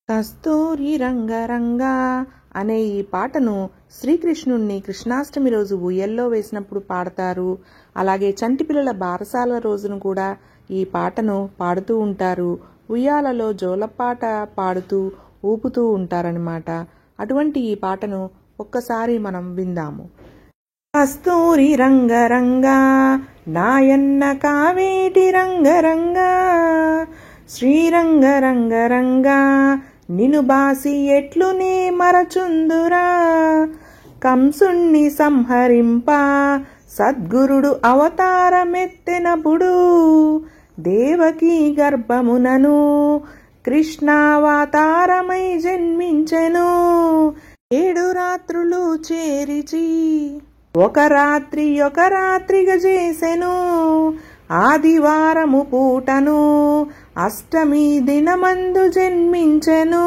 కస్తూరి రంగరంగా అనే ఈ పాటను శ్రీకృష్ణుణ్ణి కృష్ణాష్టమి రోజు ఉయ్యల్లో వేసినప్పుడు పాడతారు. అలాగే చంటిపిల్లల బారసాల రోజును కూడా ఈ పాటను పాడుతూ ఉంటారు. ఉయ్యాలలో జోలపాట పాడుతూ ఊపుతూ ఉంటారనమాట. అటువంటి ఈ పాటను ఒక్కసారి మనం విందాము. కస్తూరి రంగరంగా నాయన్న కావేటి రంగరంగా శ్రీరంగరంగరంగా నిను బాసి ఎట్లునే మరచుందురా కంసుణ్ణి సంహరింప సద్గురుడు అవతారమెత్తెనప్పుడు దేవకీ గర్భమునను కృష్ణావతారమై జన్మించెను. 7 రాత్రులు చేరిచి ఒక రాత్రిగా చేసెను. ఆదివారము పూటను అష్టమి దినమందు జన్మించెను.